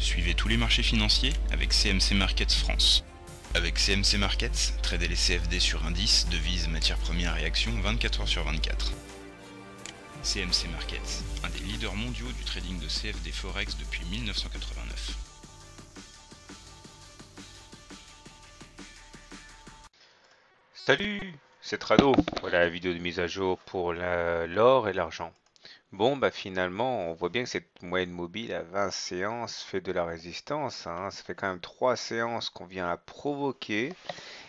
Suivez tous les marchés financiers avec CMC Markets France. Avec CMC Markets, tradez les CFD sur indices, devises, matières premières et actions 24 heures sur 24. CMC Markets, un des leaders mondiaux du trading de CFD Forex depuis 1989. Salut, c'est Trado. Voilà la vidéo de mise à jour pour l'or et l'argent. Bon, bah finalement, on voit bien que cette moyenne mobile à 20 séances fait de la résistance, hein. Ça fait quand même 3 séances qu'on vient la provoquer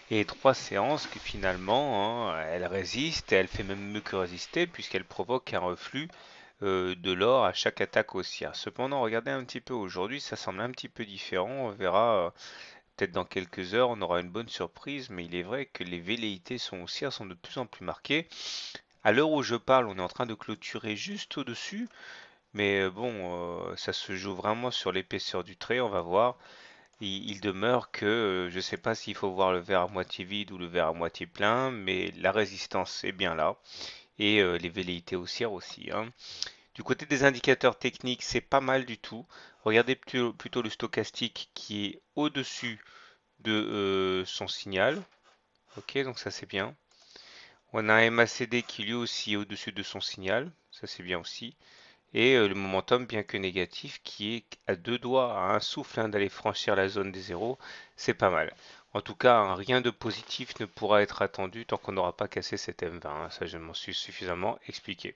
et 3 séances que finalement, hein, elle résiste et elle fait même mieux que résister puisqu'elle provoque un reflux de l'or à chaque attaque haussière. Cependant, regardez un petit peu aujourd'hui, ça semble un petit peu différent. On verra. Peut-être dans quelques heures, on aura une bonne surprise, mais il est vrai que les velléités haussières sont de plus en plus marquées. À l'heure où je parle, on est en train de clôturer juste au-dessus, mais bon, ça se joue vraiment sur l'épaisseur du trait, on va voir. Il demeure que je ne sais pas s'il faut voir le verre à moitié vide ou le verre à moitié plein, mais la résistance est bien là, et les velléités haussières aussi, hein. Du côté des indicateurs techniques, c'est pas mal du tout. Regardez plutôt le stochastique qui est au-dessus de son signal. Ok, donc ça c'est bien. On a un MACD qui lui aussi est au-dessus de son signal. Ça c'est bien aussi. Et le momentum, bien que négatif, qui est à deux doigts, à un souffle, hein, d'aller franchir la zone des zéros. C'est pas mal. En tout cas, hein, rien de positif ne pourra être attendu tant qu'on n'aura pas cassé cet M20, hein. Ça, je m'en suis suffisamment expliqué.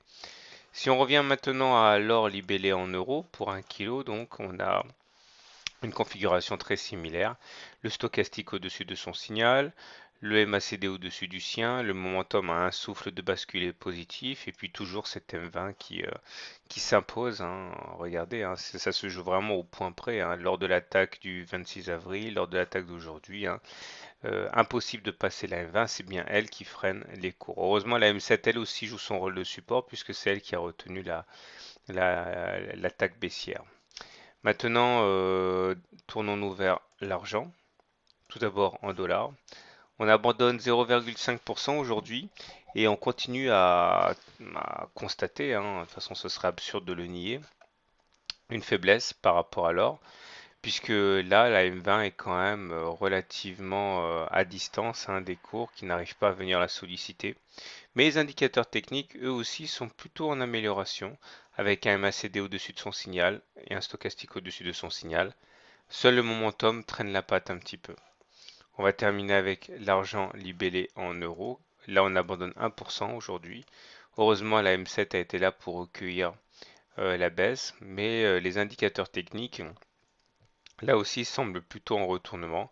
Si on revient maintenant à l'or libellé en euros pour 1 kg, donc on a une configuration très similaire. Le stochastique au-dessus de son signal, le MACD au-dessus du sien, le momentum a un souffle de basculer positif, et puis toujours cet M20 qui s'impose, hein. Regardez, hein, ça se joue vraiment au point près, hein, lors de l'attaque du 26 avril, lors de l'attaque d'aujourd'hui, hein. Impossible de passer la M20, c'est bien elle qui freine les cours. Heureusement, la M7, elle aussi joue son rôle de support, puisque c'est elle qui a retenu l'attaque baissière. Maintenant, tournons-nous vers l'argent. Tout d'abord en dollars. On abandonne 0,5% aujourd'hui et on continue à constater, hein, de toute façon ce serait absurde de le nier, une faiblesse par rapport à l'or, puisque là la M20 est quand même relativement à distance, hein, des cours qui n'arrivent pas à venir la solliciter. Mais les indicateurs techniques, eux aussi, sont plutôt en amélioration, avec un MACD au-dessus de son signal et un stochastique au-dessus de son signal. Seul le momentum traîne la patte un petit peu. On va terminer avec l'argent libellé en euros. Là, on abandonne 1% aujourd'hui. Heureusement, la M7 a été là pour recueillir la baisse, mais les indicateurs techniques, là aussi, semblent plutôt en retournement,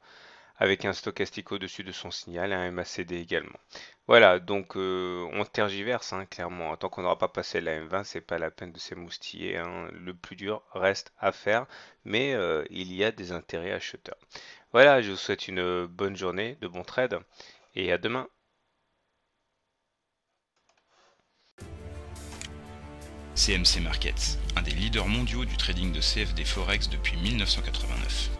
avec un stochastique au-dessus de son signal et un MACD également. Voilà, donc on tergiverse, hein, clairement. Tant qu'on n'aura pas passé la M20, c'est pas la peine de s'émoustiller, hein. Le plus dur reste à faire, mais il y a des intérêts acheteurs. Voilà, je vous souhaite une bonne journée, de bons trades, et à demain. CMC Markets, un des leaders mondiaux du trading de CFD Forex depuis 1989.